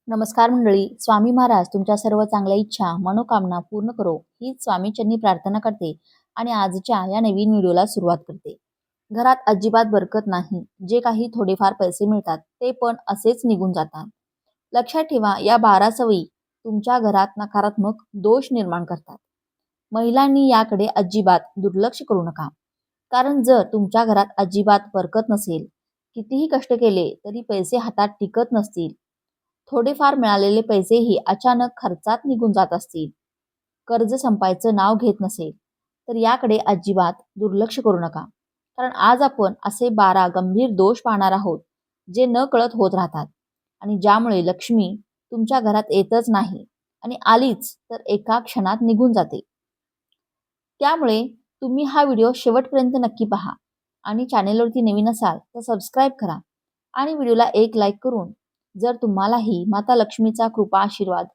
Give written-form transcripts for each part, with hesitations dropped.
नमस्कार मंडळी. स्वामी महाराज तुमच्या सर्व चांगल्या इच्छा मनोकामना पूर्ण करो हीच स्वामीचरणी प्रार्थना करते आणि आजच्या या नवीन व्हिडिओला सुरुवात करते. घरात अजिबात बरकत नाही. जे काही थोडेफार पैसे मिळतात ते पण असेच निघून जातात. लक्षात ठेवा, या 12 सवयी तुमच्या घरात नकारात्मक दोष निर्माण करतात. महिलांनी याकडे अजिबात दुर्लक्ष करू नका. कारण जर तुमच्या घरात अजिबात बरकत नसेल, कितीही कष्ट केले तरी पैसे हातात टिकत नसतील, थोडेफार मिळालेले पैसेही अचानक खर्चात निघून जात असतील, कर्ज संपायचं नाव घेत नसेल, तर याकडे अजिबात दुर्लक्ष करू नका. कारण आज आपण असे 12 गंभीर दोष पाहणार आहोत जे न कळत होत राहतात आणि ज्यामुळे लक्ष्मी तुमच्या घरात येतच नाही आणि आलीच तर एका क्षणात निघून जाते. त्यामुळे तुम्ही हा व्हिडिओ शेवटपर्यंत नक्की पहा आणि चॅनेलवरती नवीन असाल तर सबस्क्राईब करा आणि व्हिडिओला एक लाईक करून जर तुम्हालाही माता लक्ष्मीचा कृपा आशीर्वाद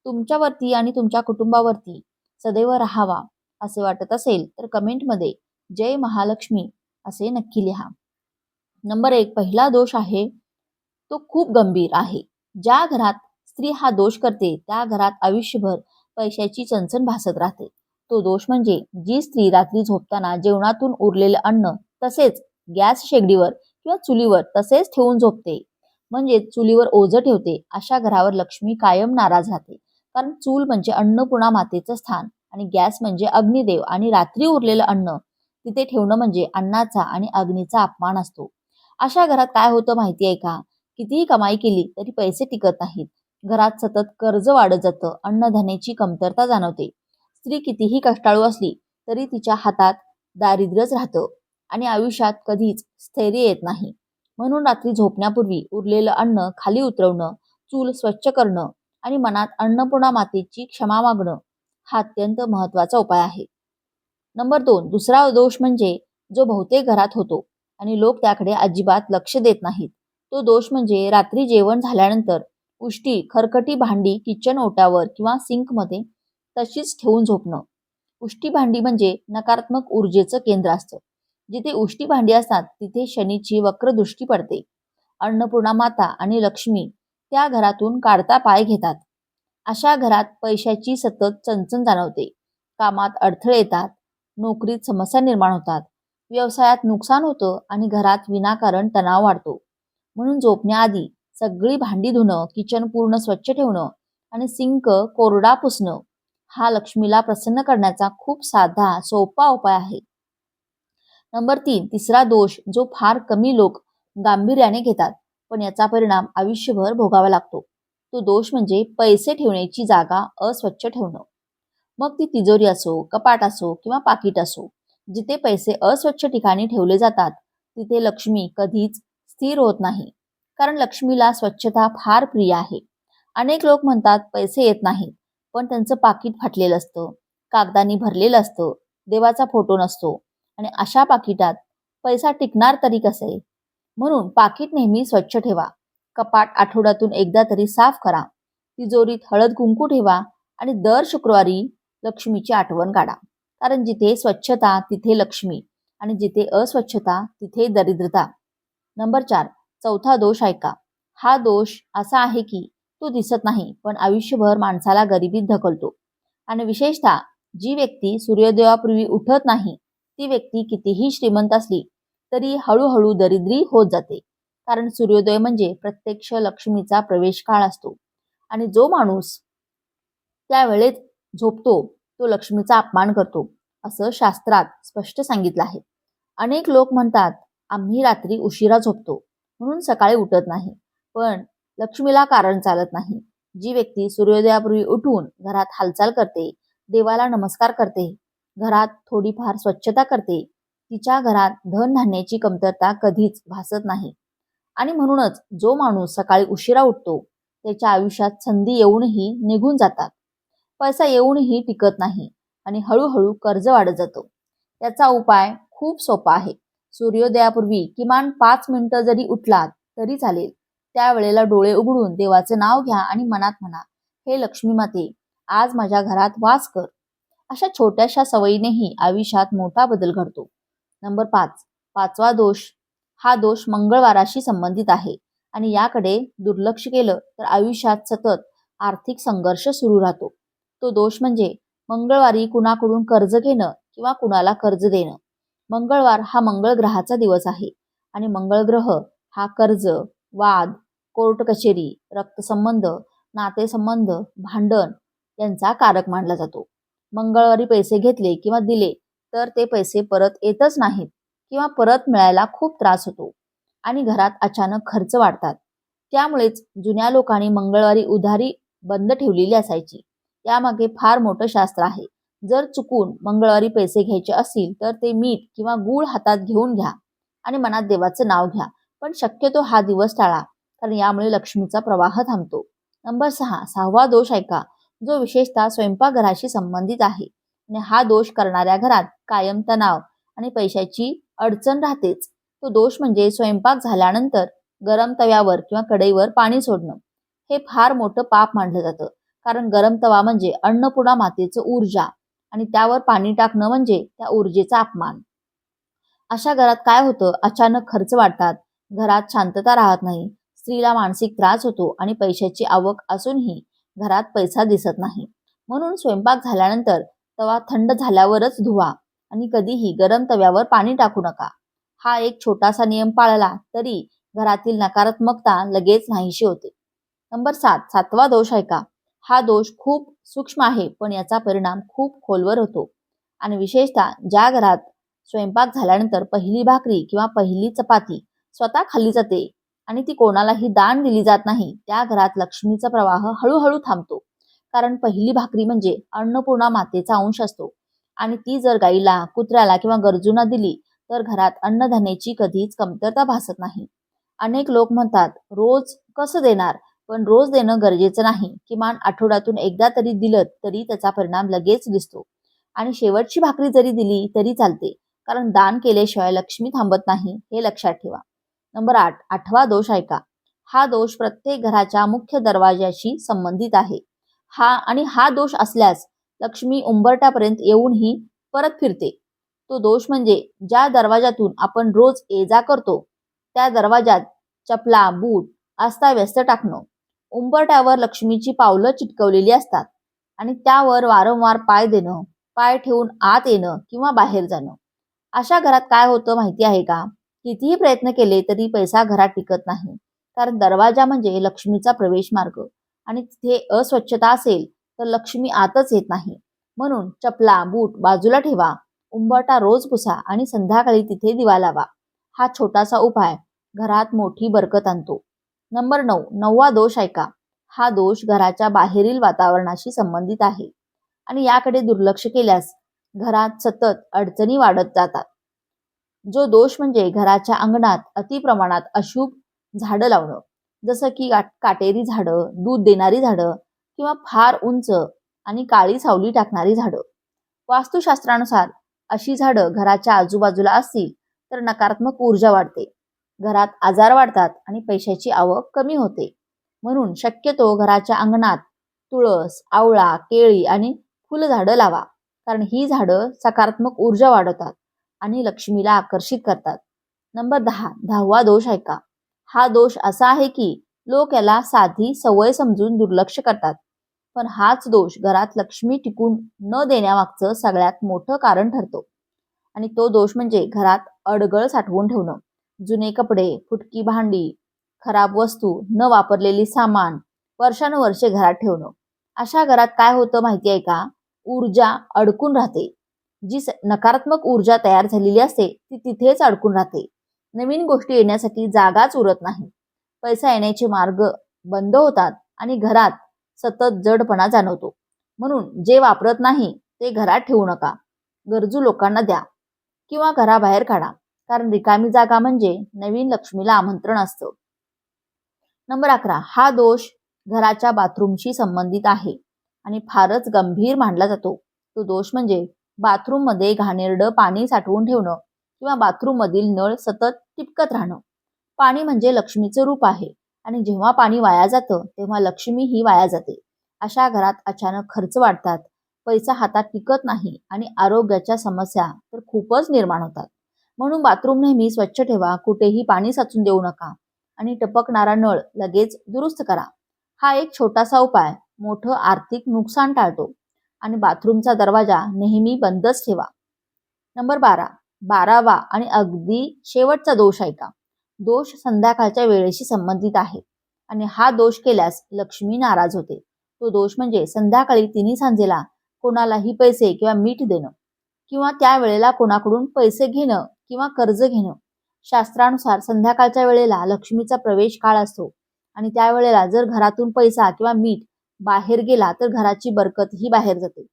तुमच्यावरती आणि तुमच्या कुटुंबावरती सदैव राहावा असे वाटत असेल तर कमेंटमध्ये जय महालक्ष्मी असे नक्की लिहा. नंबर 1, पहिला दोष आहे तो खूप गंभीर आहे. ज्या घरात स्त्री हा दोष करते त्या घरात आयुष्यभर पैशाची चणचण भासत राहते. तो दोष म्हणजे जी स्त्री रात्री झोपताना जेवणातून उरलेले अन्न तसेच गॅस शेगडीवर किंवा चुलीवर तसेच ठेवून झोपते, म्हणजे चुलीवर ओझं ठेवते, अशा घरावर लक्ष्मी कायम नाराज राहते. कारण चूल म्हणजे अन्नपूर्णा मातेचं स्थान आणि गॅस म्हणजे अग्निदेव आणि रात्री उरलेलं अन्न तिथे ठेवणं म्हणजे अन्नाचा आणि अग्नीचा अपमान असतो. अशा घरात काय होतं माहिती आहे का? कितीही कमाई केली तरी पैसे टिकत नाहीत. घरात सतत कर्ज वाढत जातं, अन्नधान्याची कमतरता जाणवते. स्त्री कितीही कष्टाळू असली तरी तिच्या हातात दारिद्र्यच राहतं आणि आयुष्यात कधीच स्थैर्य येत नाही. म्हणून रात्री झोपण्यापूर्वी उरलेलं अन्न खाली उतरवणं, चूल स्वच्छ करणं आणि मनात अन्नपूर्णा मातेची क्षमा मागणं हा अत्यंत महत्त्वाचा उपाय आहे. नंबर 2, दुसरा दोष म्हणजे जो बहुतेक घरात होतो आणि लोक त्याकडे अजिबात लक्ष देत नाहीत. तो दोष म्हणजे रात्री जेवण झाल्यानंतर उष्टी खरकटी भांडी किचन ओट्यावर किंवा सिंकमध्ये तशीच ठेवून झोपणं. उष्टी भांडी म्हणजे नकारात्मक ऊर्जेचं केंद्र असतं. जिथे उष्टी भांडी असतात तिथे शनीची वक्रदृष्टी पडते. अन्नपूर्णा माता आणि लक्ष्मी त्या घरातून काढता पाय घेतात. अशा घरात पैशाची सतत चणचण जाणवते, कामात अडथळे येतात, नोकरीत समस्या निर्माण होतात, व्यवसायात नुकसान होतं आणि घरात विनाकारण तणाव वाढतो. म्हणून झोपण्याआधी सगळी भांडी धुणं, किचन पूर्ण स्वच्छ ठेवणं आणि सिंक कोरडा पुसणं हा लक्ष्मीला प्रसन्न करण्याचा खूप साधा सोपा उपाय आहे. नंबर 3, तिसरा दोष जो फार कमी लोक गांभीर्याने घेतात पण याचा परिणाम आयुष्यभर भोगावा लागतो. तो दोष म्हणजे पैसे ठेवण्याची जागा अस्वच्छ ठेवणं. मग ती तिजोरी असो, कपाट असो किंवा पाकिट असो, जिथे पैसे अस्वच्छ ठिकाणी ठेवले जातात तिथे लक्ष्मी कधीच स्थिर होत नाही. कारण लक्ष्मीला स्वच्छता फार प्रिय आहे. अनेक लोक म्हणतात पैसे येत नाहीत, पण त्यांचं पाकिट फाटलेलं असतं, कागदानी भरलेलं असतं, देवाचा फोटो नसतो आणि अशा पाकिटात पैसा टिकणार तरी कसे? म्हणून पाकिट नेहमी स्वच्छ ठेवा. कपाट आठवड्यातून एकदा तरी साफ करा. तिजोरीत हळद कुंकू ठेवा आणि दर शुक्रवारी लक्ष्मीची आठवण काढा. कारण जिथे स्वच्छता तिथे लक्ष्मी आणि जिथे अस्वच्छता तिथे दरिद्रता. नंबर 4, चौथा दोष ऐका. हा दोष असा आहे की तो दिसत नाही पण आयुष्यभर माणसाला गरिबीत ढकलतो. आणि विशेषतः जी व्यक्ती सूर्योदयापूर्वी उठत नाही ती व्यक्ती कितीही श्रीमंत असली तरी हळूहळू दरिद्री होत जाते. कारण सूर्योदय म्हणजे प्रत्यक्ष लक्ष्मीचा प्रवेश काळ असतो आणि जो माणूस त्यावेळेत झोपतो तो लक्ष्मीचा अपमान करतो असं शास्त्रात स्पष्ट सांगितलं आहे. अनेक लोक म्हणतात आम्ही रात्री उशिरा झोपतो म्हणून सकाळी उठत नाही, पण लक्ष्मीला कारण चालत नाही. जी व्यक्ती सूर्योदयापूर्वी उठून घरात हालचाल करते, देवाला नमस्कार करते, घरात थोडीफार स्वच्छता करते, तिच्या घरात धनधान्याची कमतरता कधीच भासत नाही. आणि म्हणूनच जो माणूस सकाळी उशिरा उठतो त्याच्या आयुष्यात संधी येऊनही निघून जातात, पैसा येऊनही टिकत नाही आणि हळूहळू कर्ज वाढत जातो. त्याचा उपाय खूप सोपा आहे. सूर्योदयापूर्वी किमान 5 मिनिटं जरी उठलात तरी चालेल. त्यावेळेला डोळे उघडून देवाचं नाव घ्या आणि मनात म्हणा, हे लक्ष्मी माते, आज माझ्या घरात वास कर. अशा छोट्याशा सवयीनेही आयुष्यात मोठा बदल घडतो. नंबर 5, पाचवा दोष. हा दोष मंगळवाराशी संबंधित आहे आणि याकडे दुर्लक्ष केलं तर आयुष्यात सतत आर्थिक संघर्ष सुरू राहतो. तो दोष म्हणजे मंगळवारी कुणाकडून कर्ज घेणं किंवा कुणाला कर्ज देणं. मंगळवार हा मंगळ ग्रहाचा दिवस आहे आणि मंगळ ग्रह हा कर्ज, वाद, कोर्ट कचेरी, रक्तसंबंध, नातेसंबंध, भांडण यांचा कारक मानला जातो. मंगळवारी पैसे घेतले किंवा दिले तर ते पैसे परत येतच नाहीत किंवा परत मिळायला खूप त्रास होतो आणि घरात अचानक खर्च वाढतात. त्यामुळेच जुन्या लोकांनी मंगळवारी उधारी बंद ठेवलेली असायची. यामागे फार मोठं शास्त्र आहे. जर चुकून मंगळवारी पैसे घ्यायचे असतील तर ते मीठ किंवा गूळ हातात घेऊन घ्या आणि मनात देवाचं नाव घ्या. पण शक्यतो हा दिवस टाळा, कारण यामुळे लक्ष्मीचा प्रवाह थांबतो. नंबर 6, 6वा दोष ऐका, जो विशेषतः स्वयंपाकघराशी संबंधित आहे. आणि हा दोष करणाऱ्या घरात कायम तणाव आणि पैशाची अडचण राहतेच. तो दोष म्हणजे स्वयंपाक झाल्यानंतर गरम तव्यावर किंवा कढईवर पाणी सोडणं. हे फार मोठं पाप मानलं जातं, कारण गरम तवा म्हणजे अन्नपूर्णा मातेचं ऊर्जा आणि त्यावर पाणी टाकणं म्हणजे त्या ऊर्जेचा अपमान. अशा घरात काय होतं, अचानक खर्च वाढतात, घरात शांतता राहत नाही, स्त्रीला मानसिक त्रास होतो आणि पैशाची आवक असूनही घरात पैसा दिसत नाही. म्हणून स्वयंपाक झाल्यानंतर तवा थंड झाल्यावरच धुवा आणि कधीही गरम तव्यावर पाणी टाकू नका. हा एक छोटासा नियम पाळला तरी घरातील नकारात्मकता लगेच नाहीशी होते. नंबर 7, 7वा दोष ऐका. हा दोष खूप सूक्ष्म आहे, पण याचा परिणाम खूप खोलवर होतो आणि विशेषतः ज्या घरात स्वयंपाक झाल्यानंतर पहिली भाकरी किंवा पहिली चपाती स्वतः खाल्ली जाते आणि ती कोणालाही दान दिली जात नाही, त्या घरात लक्ष्मीचा प्रवाह हळूहळू थांबतो. कारण पहिली भाकरी म्हणजे अन्नपूर्णा मातेचा अंश असतो आणि ती जर गाईला, कुत्र्याला किंवा गरजूंना दिली तर घरात अन्नधान्याची कधीच कमतरता भासत नाही. अनेक लोक म्हणतात, रोज कसं देणार? पण रोज देणं गरजेचं नाही. किमान आठवड्यातून एकदा तरी दिलं तरी त्याचा परिणाम लगेच दिसतो. आणि शेवटची भाकरी जरी दिली तरी चालते, कारण दान केल्याशिवाय लक्ष्मी थांबत नाही, हे लक्षात ठेवा. नंबर 8, 8वा दोष ऐका. हा दोष प्रत्येक घराच्या मुख्य दरवाजाशी संबंधित आहे. हा दोष असल्यास लक्ष्मी उंबरठ्यापर्यंत येऊनही परत फिरते. तो दोष म्हणजे ज्या दरवाजातून आपण रोज ये-जा करतो त्या दरवाजात चपला, बूट अस्ताव्यस्त टाकणं. उंबरठ्यावर लक्ष्मीची पावलं चिटकवलेली असतात आणि त्यावर वारंवार पाय देणं, पाय ठेवून आत येणं किंवा बाहेर जाणं. अशा घरात काय होतं माहिती आहे का? कितीही प्रयत्न केले तरी पैसा घरात टिकत नाही. कारण दरवाजा म्हणजे लक्ष्मीचा प्रवेश मार्ग आणि तिथे अस्वच्छता असेल तर लक्ष्मी आतच येत नाही. म्हणून चपला, बूट बाजूला ठेवा, उंबरठा रोज पुसा आणि संध्याकाळी तिथे दिवा लावा. हा छोटासा उपाय घरात मोठी बरकत आणतो. नंबर 9, 9वा दोष ऐका. हा दोष घराच्या बाहेरील वातावरणाशी संबंधित आहे आणि याकडे दुर्लक्ष केल्यास घरात सतत अडचणी वाढत जातात. जो दोष म्हणजे घराच्या अंगणात अतिप्रमाणात अशुभ झाडं लावणं, जसं की काटेरी झाडं, दूध देणारी झाडं किंवा फार उंच आणि काळी सावली टाकणारी झाडं. वास्तुशास्त्रानुसार अशी झाडं घराच्या आजूबाजूला असतील तर नकारात्मक ऊर्जा वाढते, घरात आजार वाढतात आणि पैशाची आवक कमी होते. म्हणून शक्यतो घराच्या अंगणात तुळस, आवळा, केळी आणि फुलझाडं लावा, कारण ही झाडं सकारात्मक ऊर्जा वाढवतात आणि लक्ष्मीला आकर्षित करतात. नंबर 10, 10वा दोष ऐका. हा दोष असा आहे की लोक याला साधी सवय समजून दुर्लक्ष करतात, पण हाच दोष घरात लक्ष्मी टिकून न देण्यामागचं सगळ्यात मोठं कारण ठरतो. आणि तो दोष म्हणजे घरात अडगळ साठवून ठेवणं. जुने कपडे, फुटकी भांडी, खराब वस्तू, न वापरलेली सामान वर्षानुवर्षे घरात ठेवणं. अशा घरात काय होतं माहिती आहे का? ऊर्जा अडकून राहते. जी नकारात्मक ऊर्जा तयार झालेली असते ती तिथेच अडकून राहते. नवीन गोष्टी येण्यासाठी जागाच उरत नाही. पैसा येण्याचे मार्ग बंद होतात आणि घरात सतत जडपणा जाणवतो. म्हणून जे वापरत नाही ते घरात ठेवू नका. गरजू लोकांना द्या किंवा घराबाहेर काढा, कारण रिकामी जागा म्हणजे नवीन लक्ष्मीला आमंत्रण असतं. नंबर 11, हा दोष घराच्या बाथरूमशी संबंधित आहे आणि फारच गंभीर मानला जातो. तो दोष म्हणजे बाथरूम मध्ये घाणेरडं पाणी साठवून ठेवणं किंवा बाथरूम मधील नळ सतत टिपकत राहणं. पाणी म्हणजे लक्ष्मीचं रूप आहे आणि जेव्हा पाणी वाया जातं तेव्हा लक्ष्मी ही वाया जाते. अशा घरात अचानक खर्च वाढतात, पैसा हातात टिकत नाही आणि आरोग्याच्या समस्या तर खूपच निर्माण होतात. म्हणून बाथरूम नेहमी स्वच्छ ठेवा, कुठेही पाणी साचून देऊ नका आणि टपकणारा नळ लगेच दुरुस्त करा. हा एक छोटासा उपाय मोठं आर्थिक नुकसान टाळतो. आणि बाथरूमचा दरवाजा नेहमी बंदच ठेवा. नंबर 12, 12वा आणि अगदी शेवटचा दोष ऐका. दोष संध्याकाळच्या वेळेशी संबंधित आहे आणि हा दोष केल्यास लक्ष्मी नाराज होते. तो दोष म्हणजे संध्याकाळी तिन्ही सांजेला कोणालाही पैसे किंवा मीठ देणं किंवा त्या वेळेला कोणाकडून पैसे घेणं किंवा कर्ज घेणं. शास्त्रानुसार संध्याकाळच्या वेळेला लक्ष्मीचा प्रवेश काळ असतो आणि त्यावेळेला जर घरातून पैसा किंवा मीठ बाहेर गेला तर घराची बरकतही बाहेर जाते.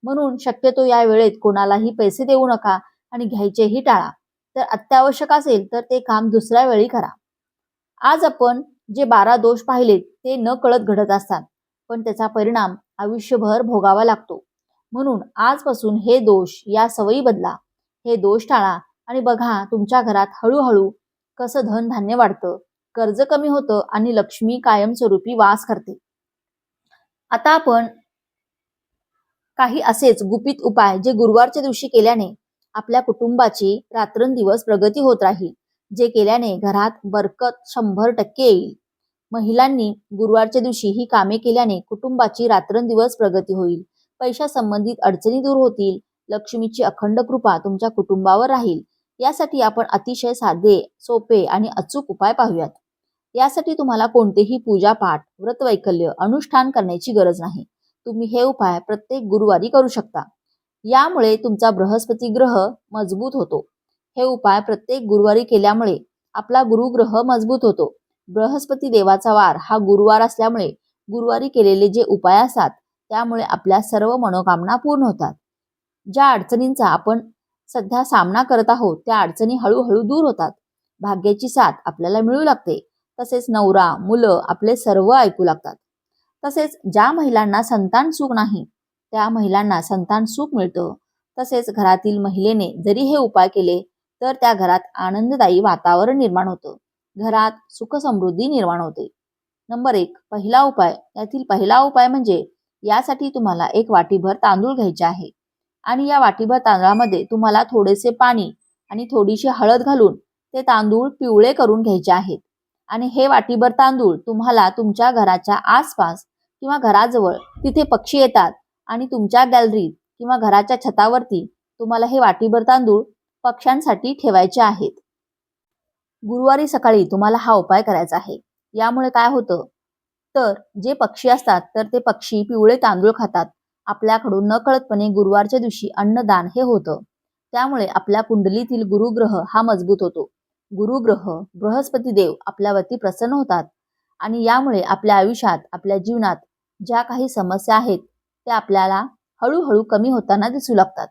म्हणून शक्यतो या वेळेत कोणालाही पैसे देऊ नका आणि घ्यायचेही टाळा. तर अत्यावश्यक असेल तर ते काम दुसऱ्या वेळी करा. आज आपण जे 12 दोष पाहिलेत ते न कळत घडत असतात, पण त्याचा परिणाम आयुष्यभर भोगावा लागतो. म्हणून आजपासून हे दोष या सवयी बदला, हे दोष टाळा आणि बघा तुमच्या घरात हळूहळू कसं धनधान्य वाढतं, कर्ज कमी होतं आणि लक्ष्मी कायमस्वरूपी वास करते. आता आपण काही असेच गुपित उपाय जे गुरुवारच्या दिवशी केल्याने आपल्या कुटुंबाची रात्रंदिवस प्रगती होत राहील, जे केल्याने घरात बरकत 100% येईल. महिलांनी गुरुवारच्या दिवशी ही कामे केल्याने कुटुंबाची रात्रंदिवस प्रगती होईल, पैशासंबंधित अडचणी दूर होतील, लक्ष्मीची अखंड कृपा तुमच्या कुटुंबावर राहील. यासाठी आपण अतिशय साधे, सोपे आणि अचूक उपाय पाहूयात. यासाठी तुम्हाला कोणतेही पूजापाठ, व्रतवैकल्य, अनुष्ठान करण्याची गरज नाही. तुम्ही हे उपाय प्रत्येक गुरुवारी करू शकता. यामुळे तुमचा बृहस्पती ग्रह मजबूत होतो. हे उपाय प्रत्येक गुरुवारी केल्यामुळे आपला गुरुग्रह मजबूत होतो. बृहस्पती देवाचा वार हा गुरुवार असल्यामुळे गुरुवारी केलेले जे उपाय असतात त्यामुळे आपल्या सर्व मनोकामना पूर्ण होतात. ज्या अडचणींचा आपण सध्या सामना करत आहोत त्या अडचणी हळूहळू दूर होतात. भाग्याची साथ आपल्याला मिळू लागते. तसेच नवरा, मुलं आपले सर्व ऐकू लागतात. तसेच ज्या महिलांना संतान सुख नाही त्या महिलांना संतान सुख मिळतं. तसेच घरातील महिलेने जरी हे उपाय केले तर त्या घरात आनंददायी वातावरण निर्माण होतं. घरात सुख समृद्धी निर्माण होते. नंबर 1, पहिला उपाय. यातील पहिला उपाय म्हणजे यासाठी तुम्हाला एक वाटीभर तांदूळ घ्यायचे आहे आणि या वाटीभर तांदळामध्ये तुम्हाला थोडेसे पाणी आणि थोडीशी हळद घालून ते तांदूळ पिवळे करून घ्यायचे आहेत. आणि हे वाटीभर तांदूळ तुम्हाला तुमच्या घराच्या आसपास किंवा घराजवळ तिथे पक्षी येतात आणि तुमच्या गॅलरीत किंवा घराच्या छतावरती तुम्हाला हे वाटीभर तांदूळ पक्ष्यांसाठी ठेवायचे आहेत. गुरुवारी सकाळी तुम्हाला हा उपाय करायचा आहे. यामुळे काय होतं तर जे पक्षी असतात तर ते पक्षी पिवळे तांदूळ खातात. आपल्याकडून नकळतपणे गुरुवारच्या दिवशी अन्नदान हे होतं. त्यामुळे आपल्या कुंडलीतील गुरुग्रह हा मजबूत होतो. गुरुग्रह बृहस्पती देव आपल्यावरती प्रसन्न होतात आणि यामुळे आपल्या आयुष्यात, आपल्या जीवनात ज्या काही समस्या आहेत त्या आपल्याला हळूहळू कमी होताना दिसू लागतात.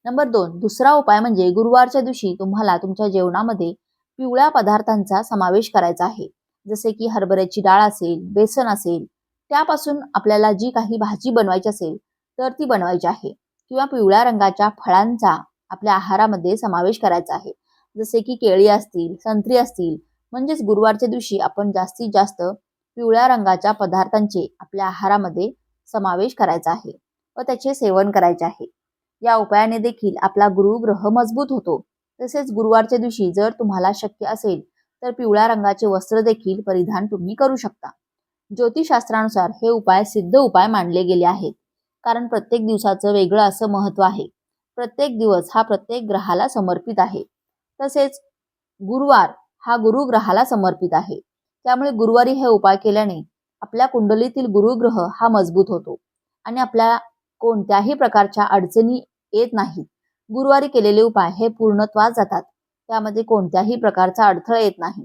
नंबर 2, दुसरा उपाय म्हणजे गुरुवारच्या दिवशी तुम्हाला तुमच्या जेवणामध्ये पिवळ्या पदार्थांचा समावेश करायचा आहे. जसे की हरभऱ्याची डाळ असेल, बेसन असेल, त्यापासून आपल्याला जी काही भाजी बनवायची असेल तर ती बनवायची आहे किंवा पिवळ्या रंगाच्या फळांचा आपल्या आहारामध्ये समावेश करायचा आहे. जसे की केळी असतील, संत्री असतील. म्हणजेच गुरुवारच्या दिवशी आपण जास्तीत जास्त पिवळ्या रंगाच्या पदार्थांचे आपल्या आहारामध्ये समावेश करायचा आहे व त्याचे सेवन करायचे आहे. या उपायाने देखील आपला गुरुग्रह मजबूत होतो. तसेच गुरुवारच्या दिवशी जर तुम्हाला शक्य असेल तर पिवळ्या रंगाचे वस्त्र देखील परिधान तुम्ही करू शकता. ज्योतिषशास्त्रानुसार हे उपाय सिद्ध उपाय मानले गेले आहेत. कारण प्रत्येक दिवसाचं वेगळं असं महत्त्व आहे. प्रत्येक दिवस हा प्रत्येक ग्रहाला समर्पित आहे. तसेच गुरुवार हा गुरुग्रहाला समर्पित आहे. त्यामुळे गुरुवारी हे उपाय केल्याने आपल्या कुंडलीतील गुरुग्रह हा मजबूत होतो आणि आपल्या कोणत्याही प्रकारच्या अडचणी येत नाहीत. गुरुवारी केलेले उपाय हे पूर्णत्वास जातात. त्यामध्ये कोणत्याही प्रकारचा अडथळा येत नाही.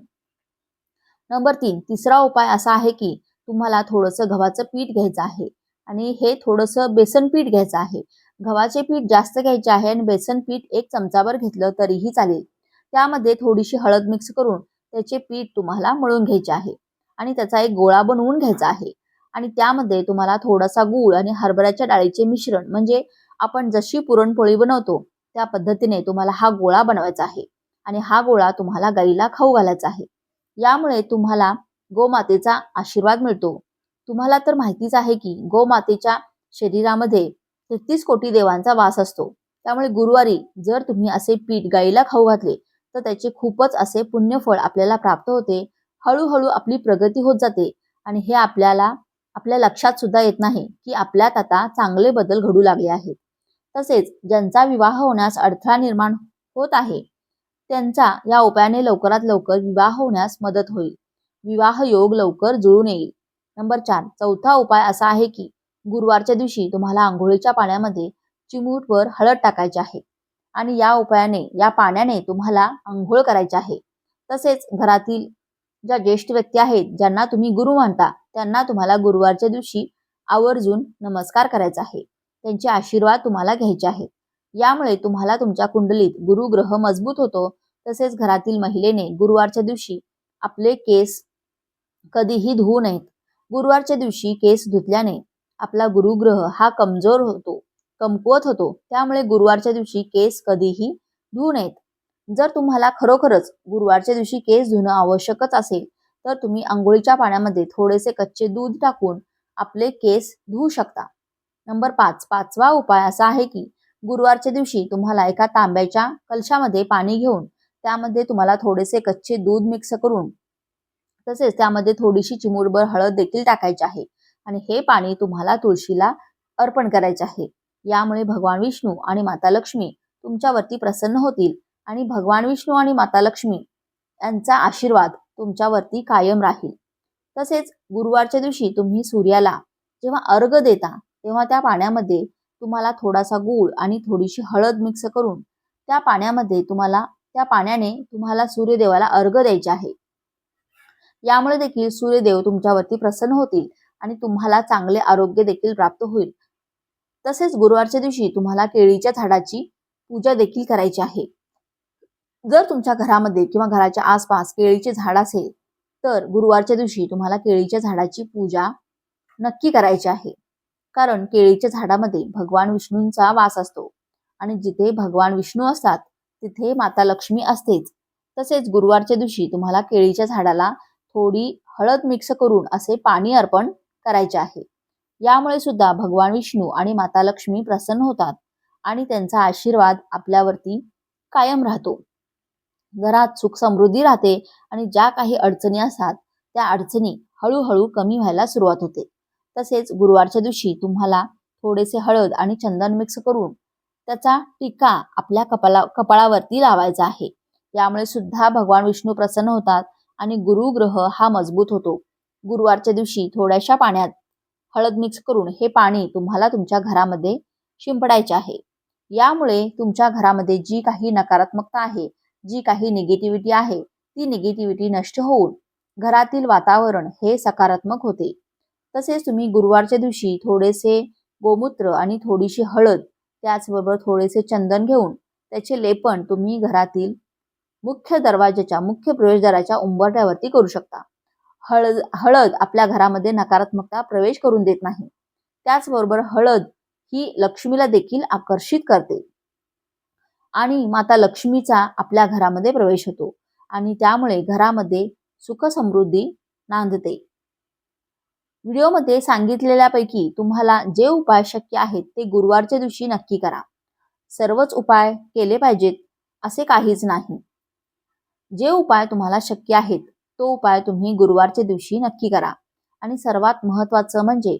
नंबर 3, तिसरा उपाय असा आहे की तुम्हाला थोडंसं गव्हाचं पीठ घ्यायचं आहे आणि हे थोडंसं बेसन पीठ घ्यायचं आहे. गव्हाचे पीठ जास्त घ्यायचे आहे आणि बेसन पीठ 1 चमचाभर घेतलं तरीही चालेल. त्यामध्ये थोडीशी हळद मिक्स करून त्याचे पीठ तुम्हाला मळून घ्यायचे आहे आणि त्याचा एक गोळा बनवून घ्यायचा आहे आणि त्यामध्ये तुम्हाला थोडासा गूळ आणि हरभऱ्याच्या डाळीचे मिश्रण म्हणजे आपण जशी पुरणपोळी बनवतो त्या पद्धतीने तुम्हाला हा गोळा बनवायचा आहे आणि हा गोळा तुम्हाला गाईला खाऊ घालायचा आहे. यामुळे तुम्हाला गोमातेचा आशीर्वाद मिळतो. तुम्हाला तर माहितीच आहे की गोमातेच्या शरीरामध्ये 33 कोटी देवांचा वास असतो. त्यामुळे गुरुवारी जर तुम्ही असे पीठ गाईला खाऊ घातले तर त्याचे खूपच असे पुण्यफळ आपल्याला प्राप्त होते. हळूहळू आपली प्रगती होत जाते आणि हे आपल्या लक्षात सुद्धा येत नाही की आपल्यात आता चांगले बदल घडू लागले आहेत. तसेच ज्यांचा विवाह होण्यास अडथळा निर्माण होत आहे त्यांचा या उपायाने लवकरात लवकर विवाह होण्यास मदत होईल. विवाह योग लवकर जुळून येईल. नंबर 4, चौथा उपाय असा आहे की गुरुवारच्या दिवशी तुम्हाला अंघोळीच्या पाण्यामध्ये चिमूटभर हळद टाकायची आहे आणि या पाण्याने तुम्हाला अंघोळ करायची आहे. तसेच घरातील ज्या ज्येष्ठ व्यक्ती आहेत ज्यांना तुम्ही गुरु मानता त्यांना तुम्हाला गुरुवारच्या दिवशी आवर्जून नमस्कार करायचा आहे. त्यांचे आशीर्वाद तुम्हाला घ्यायचे आहेत. यामुळे तुम्हाला तुमच्या कुंडलीत गुरुग्रह मजबूत होतो. तसेच घरातील महिलेने गुरुवारच्या दिवशी आपले केस कधीही धुवू नयेत. गुरुवारच्या दिवशी केस धुतल्याने आपला गुरुग्रह हा कमकुवत होतो. त्यामुळे गुरुवारच्या दिवशी केस कधीही धुवू नयेत. जर तुम्हाला खरोखरच गुरुवारच्या दिवशी केस धुणं आवश्यकच असेल तर तुम्ही अंघोळीच्या पाण्यामध्ये थोडेसे कच्चे दूध टाकून आपले केस धुवू शकता. नंबर 5, पाचवा उपाय असा आहे की गुरुवारच्या दिवशी तुम्हाला एका तांब्याच्या कलशामध्ये पाणी घेऊन त्यामध्ये तुम्हाला थोडेसे कच्चे दूध मिक्स करून तसेच त्यामध्ये थोडीशी चिमूटभर हळद देखील टाकायची आहे आणि हे पाणी तुम्हाला तुळशीला अर्पण करायचे आहे. यामुळे भगवान विष्णू आणि माता लक्ष्मी तुमच्यावरती प्रसन्न होतील आणि भगवान विष्णू आणि माता लक्ष्मी यांचा आशीर्वाद तुमच्यावरती कायम राहील. तसेच गुरुवारच्या दिवशी तुम्ही सूर्याला जेव्हा अर्घ्य देता तेव्हा त्या पाण्यामध्ये तुम्हाला थोडासा गूळ आणि थोडीशी हळद मिक्स करून त्या पाण्याने तुम्हाला सूर्यदेवाला अर्घ्य द्यायचे आहे. यामुळे देखील सूर्यदेव तुमच्यावरती प्रसन्न होतील आणि तुम्हाला चांगले आरोग्य देखील प्राप्त होईल. तसेच गुरुवारच्या दिवशी तुम्हाला केळीच्या झाडाची पूजा देखील करायची आहे. जर तुमच्या घरामध्ये किंवा घराच्या आसपास केळीचे झाड असेल तर गुरुवारच्या दिवशी तुम्हाला केळीच्या झाडाची पूजा नक्की करायची आहे. कारण केळीच्या झाडामध्ये भगवान विष्णूंचा वास असतो आणि जिथे भगवान विष्णू असतात तिथे माता लक्ष्मी असतेच. तसेच गुरुवारच्या दिवशी तुम्हाला केळीच्या झाडाला थोडी हळद मिक्स करून असे पाणी अर्पण करायचे आहे. यामुळे सुद्धा भगवान विष्णू आणि माता लक्ष्मी प्रसन्न होतात आणि त्यांचा आशीर्वाद आपल्यावरती कायम राहतो. घरात सुख समृद्धी राहते आणि ज्या काही अडचणी असतात त्या अडचणी हळूहळू कमी व्हायला सुरुवात होते. तसेच गुरुवारच्या दिवशी तुम्हाला थोडेसे हळद आणि चंदन मिक्स करून त्याचा टिका आपल्या कपाळावरती लावायचा आहे. यामुळे सुद्धा भगवान विष्णू प्रसन्न होतात आणि गुरुग्रह हा मजबूत होतो. गुरुवारच्या दिवशी थोड्याशा पाण्यात हळद मिक्स करून हे पाणी तुम्हाला तुमच्या घरामध्ये शिंपडायचे आहे. यामुळे तुमच्या घरामध्ये जी काही नकारात्मकता आहे, जी काही निगेटिव्हिटी आहे ती निगेटिव्हिटी नष्ट होऊन घरातील वातावरण हे सकारात्मक होते. तसेच तुम्ही गुरुवारच्या दिवशी थोडेसे गोमूत्र आणि थोडीशी हळद त्याचबरोबर थोडेसे चंदन घेऊन त्याचे लेपन तुम्ही घरातील मुख्य प्रवेशद्वाराच्या उंबरठ्यावरती करू शकता. हळद आपल्या घरामध्ये नकारात्मकता प्रवेश करून देत नाही. त्याचबरोबर हळद ही लक्ष्मीला देखील आकर्षित करते आणि माता लक्ष्मीचा आपल्या घरामध्ये प्रवेश होतो आणि त्यामुळे घरामध्ये सुख समृद्धी नांदते. व्हिडिओमध्ये सांगितलेल्यापैकी तुम्हाला जे उपाय शक्य आहेत ते गुरुवारच्या दिवशी नक्की करा. सर्वच उपाय केले पाहिजेत असे काहीच नाही. जे उपाय तुम्हाला शक्य आहेत तो उपाय तुम्ही गुरुवारच्या दिवशी नक्की करा. आणि सर्वात महत्त्वाचं म्हणजे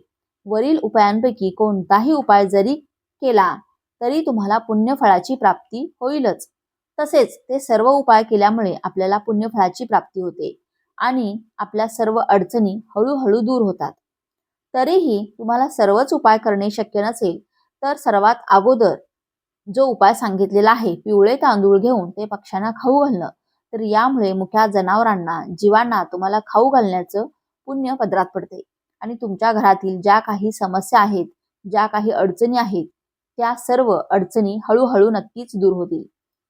वरील उपायांपैकी कोणताही उपाय जरी केला तरी तुम्हाला पुण्यफळाची प्राप्ती होईलच. तसेच ते सर्व उपाय केल्यामुळे आपल्याला पुण्यफळाची प्राप्ती होते आणि आपल्या सर्व अडचणी हळूहळू दूर होतात. तरीही तुम्हाला सर्वच उपाय करणे शक्य नसेल तर सर्वात अगोदर जो उपाय सांगितलेला आहे पिवळे तांदूळ घेऊन ते पक्ष्यांना खाऊ घालणं, तर यामुळे मुक्या जनावरांना जीवांना तुम्हाला खाऊ घालण्याचं पुण्य पदरात पडते आणि तुमच्या घरातील ज्या काही समस्या आहेत, ज्या काही अडचणी आहेत त्या सर्व अडचणी हळूहळू नक्कीच दूर होतील.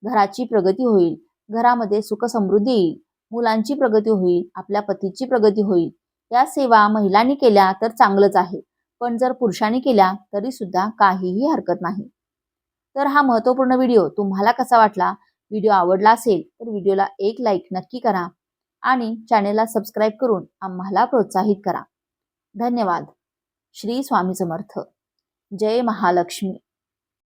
घराची प्रगती होईल, घरामध्ये सुख समृद्धी येईल, मुलांची प्रगती होईल, आपल्या पतीची प्रगती होईल. या सेवा महिलांनी केल्या तर चांगलंच आहे, पण जर पुरुषांनी केल्या तरी सुद्धा काहीही हरकत नाही. तर हा महत्त्वपूर्ण व्हिडिओ तुम्हाला कसा वाटला? व्हिडिओ आवडला असेल तर व्हिडिओला एक लाईक नक्की करा आणि चॅनेलला सबस्क्राईब करून आम्हाला प्रोत्साहित करा. धन्यवाद. श्री स्वामी समर्थ. जय महालक्ष्मी.